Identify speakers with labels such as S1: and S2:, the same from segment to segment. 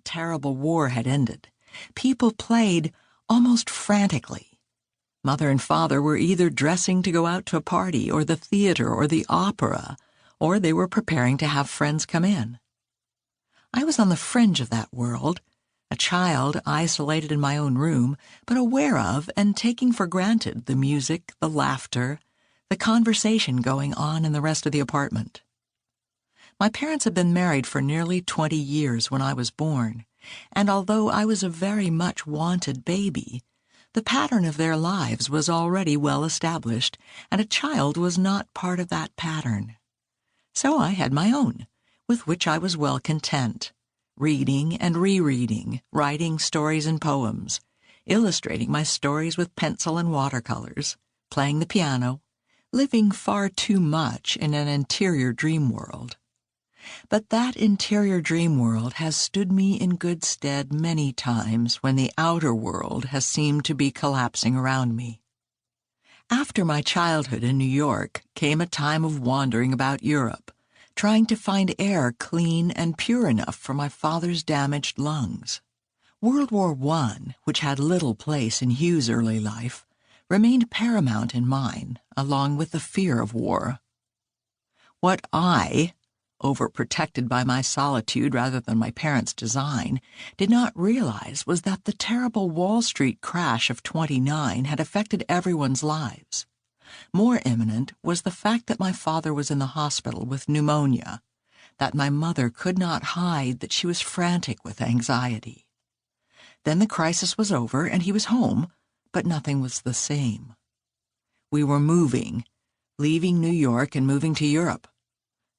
S1: that terrible war had ended, people played almost frantically. Mother and father were either dressing to go out to a party or the theater or the opera, or they were preparing to have friends come in. I was on the fringe of that world, a child isolated in my own room, but aware of and taking for granted the music, the laughter, the conversation going on in the rest of the apartment. My parents had been married for nearly 20 years when I was born, and although I was a very much wanted baby, the pattern of their lives was already well established, and a child was not part of that pattern. So I had my own, with which I was well content, reading and rereading, writing stories and poems, illustrating my stories with pencil and watercolors, playing the piano, living far too much in an interior dream world. But that interior dream world has stood me in good stead many times when the outer world has seemed to be collapsing around me. After my childhood in New York came a time of wandering about Europe, trying to find air clean and pure enough for my father's damaged lungs. World War I, which had little place in Hugh's early life, remained paramount in mine, along with the fear of war. What I, overprotected by my solitude rather than my parents' design, did not realize was that the terrible Wall Street crash of '29 had affected everyone's lives. More imminent was the fact that my father was in the hospital with pneumonia, that my mother could not hide that she was frantic with anxiety. Then the crisis was over and he was home, but nothing was the same. We were moving, leaving New York and moving to Europe.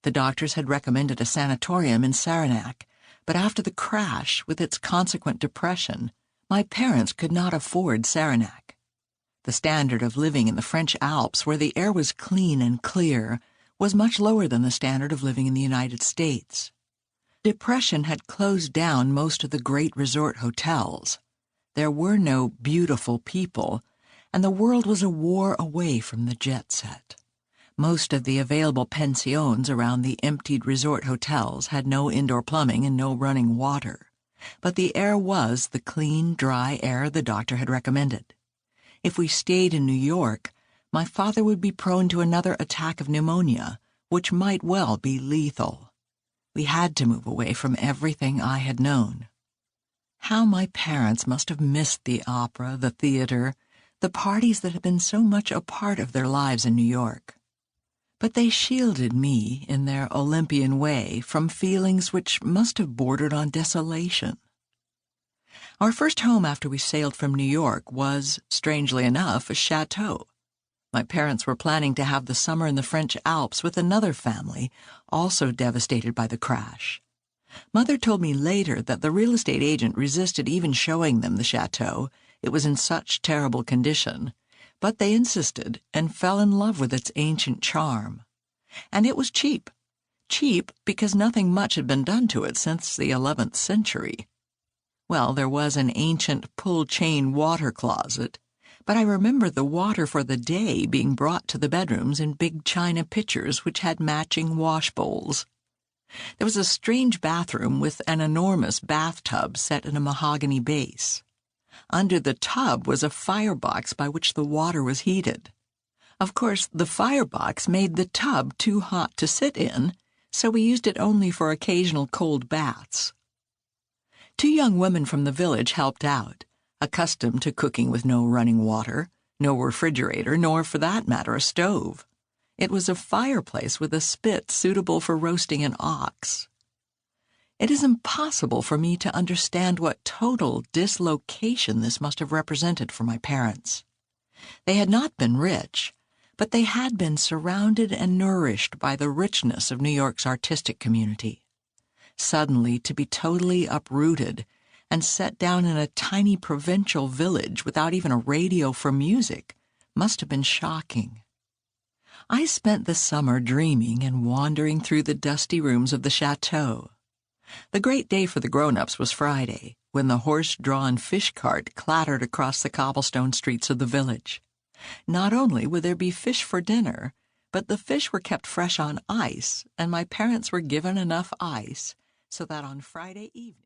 S1: The doctors had recommended a sanatorium in Saranac, but after the crash, with its consequent depression, my parents could not afford Saranac. The standard of living in the French Alps, where the air was clean and clear, was much lower than the standard of living in the United States. Depression had closed down most of the great resort hotels. There were no beautiful people, and the world was a war away from the jet set. Most of the available pensions around the emptied resort hotels had no indoor plumbing and no running water, but the air was the clean, dry air the doctor had recommended. If we stayed in New York, my father would be prone to another attack of pneumonia, which might well be lethal. We had to move away from everything I had known. How my parents must have missed the opera, the theater, the parties that had been so much a part of their lives in New York. But they shielded me, in their Olympian way, from feelings which must have bordered on desolation. Our first home after we sailed from New York was, strangely enough, a chateau. My parents were planning to have the summer in the French Alps with another family, also devastated by the crash. Mother told me later that the real estate agent resisted even showing them the chateau. It was in such terrible condition. But they insisted and fell in love with its ancient charm. And it was cheap. Cheap because nothing much had been done to it since the 11th century. Well, there was an ancient pull-chain water closet, but I remember the water for the day being brought to the bedrooms in big china pitchers which had matching wash bowls. There was a strange bathroom with an enormous bathtub set in a mahogany base. Under the tub was a firebox by which the water was heated. Of course, the firebox made the tub too hot to sit in, so we used it only for occasional cold baths. 2 young women from the village helped out, accustomed to cooking with no running water, no refrigerator, nor, for that matter, a stove. It was a fireplace with a spit suitable for roasting an ox. It is impossible for me to understand what total dislocation this must have represented for my parents. They had not been rich, but they had been surrounded and nourished by the richness of New York's artistic community. Suddenly, to be totally uprooted and set down in a tiny provincial village without even a radio for music must have been shocking. I spent the summer dreaming and wandering through the dusty rooms of the chateau. The great day for the grown-ups was Friday, when the horse-drawn fish cart clattered across the cobblestone streets of the village. Not only would there be fish for dinner, but the fish were kept fresh on ice, and my parents were given enough ice so that on Friday evening